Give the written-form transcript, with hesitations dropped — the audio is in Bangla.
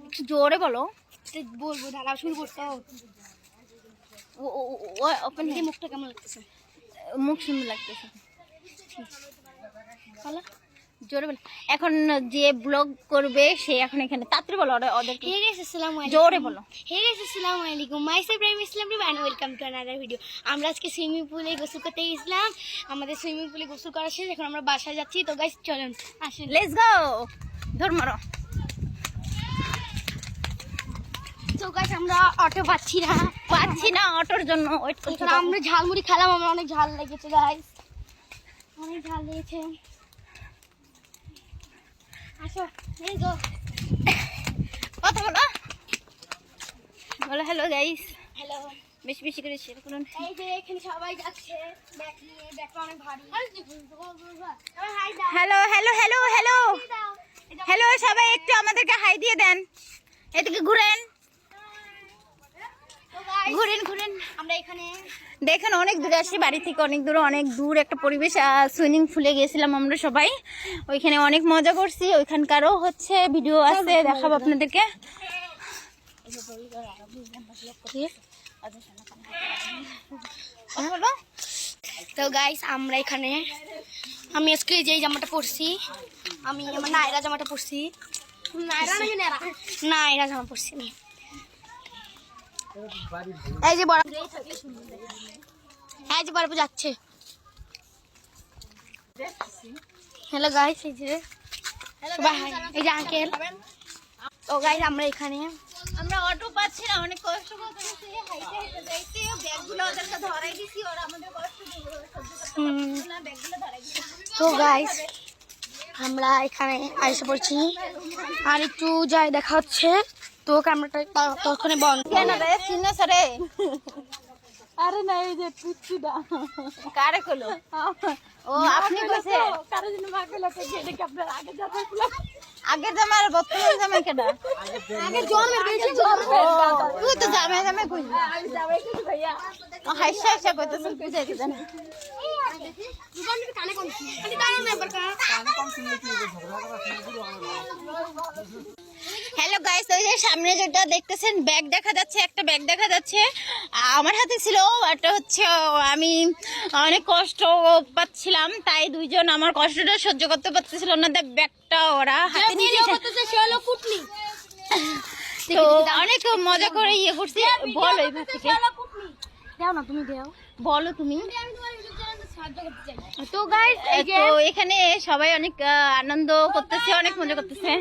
একটু জোরে বলো। বলবো দাঁড়া শুরু করতে ওপেন দিয়ে মুখটা কেমন লাগতেছে? মুখ সুন্দর লাগতেছে। জোরে বলো। এখন যে ব্লগ করবে সে এখন এখানে তাড়াতাড়ি বলো ওদের। হে গাইস আসসালামু আলাইকুম। জোরে বলো। হে গাইস আসসালামু আলাইকুম। Myself Prime Islam and welcome to another video. আমরা আজকে সুইমিং পুলে গোসল করতে গেছিলাম। আমাদের সুইমিং পুলে গোসল করা শেষ, এখন আমরা বাসায় যাচ্ছি। তো গাইস চলেন আসেন, লেটস গো। ধর মারো। তো গাইস আমরা অটো পাচ্ছি না অটোর জন্য ওয়েট করছি। আমরা ঝালমুড়ি খেলাম, আমার অনেক ঝাল লেগেছে গাইস, অনেক ঝাল লেগেছে। আসো লেটস গো। কথা বলো বলো। Hello guys, hello. বেশি বেশি করে শেয়ার করুন। এই যে এখানে সবাই যাচ্ছে ব্যাগ নিয়ে, ব্যাগটা অনেক ভারী। Hello hello hello hello hello সবাই একটু আমাদেরকে হাই দিয়ে দেন। এদিকে ঘুরেন ঘুরেন ঘুরেন। আমরা এখানে দেখেন অনেক দূরে আসি, বাড়ি থেকে অনেক দূর একটা পরিবেশ। সুইমিং পুলে গেছিলাম আমরা সবাই, ওইখানে অনেক মজা করছি। ওইখানকারও হচ্ছে ভিডিও আছে, দেখাবো আপনাদেরকে। তো গাইস আমরা এখানে, আমি আজকে যে জামাটা পরছি, আমি আমার নায়রা জামাটা পরছি। নায়রা জামা পরছি আমি। এই যে বড়, এই যে বড় যাচ্ছে। হ্যালো গাইস, এই যে এই যে আঙ্কেল। তো গাইস আমরা এখানে, আমরা অটো পাচ্ছি না, অনেক কষ্ট করতেছি, হাইটে হাইটে যাইতে। ব্যাগগুলো ওদেরকে ধরাই দিছি, ওরা আমাদের কষ্ট দিবে, ব্যাগগুলো ধরাই দিছি। তো গাইস আমরা এখানে আইসে পড়ছি, আর একটু যাই দেখা হচ্ছে। তো ক্যামেরাটা তখনই বন্ধ। কেন রে চিনো সরে? আরে না, এই যে পিচ্চিটা কারে কইলো? ও আপনি কইছে কারে জন্য মাকে লাগে যে কি আপনার আগের জামার বর্তমান জামাই কেডা? আগের জমের বেশি জমের। তুই তো জামাই কইলি। আমি জামাই কইছি ভাইয়া। ও হাইসা হাইসা কইতেছ বুঝাইতে জানি। দুজন মিলে কানে কোন খালি কানে নাম্বার কানে কোন শুনলে কি ঝগড়া করা শুরু হবে। হ্যালো গাইস, ওই যে সামনে যেটা দেখতেছেন ব্যাগ দেখা যাচ্ছে, একটা ব্যাগ দেখা যাচ্ছে আমার হাতে ছিল। এটা হচ্ছে আমি অনেক কষ্ট পাচ্ছিলাম, তাই দুইজন আমার কষ্টটা সহ্য করতে পারতেছিল না, ব্যাগটা ওরা হাতে নিয়ে তো অনেক মজা করে ইয়ে করছি। বলো এইভাবে থেকে দাও না, তুমি দাও, বলো তুমি। তো গাইস এই যে এখানে সবাই অনেক আনন্দ করতেছে, অনেক মজা করতেছে।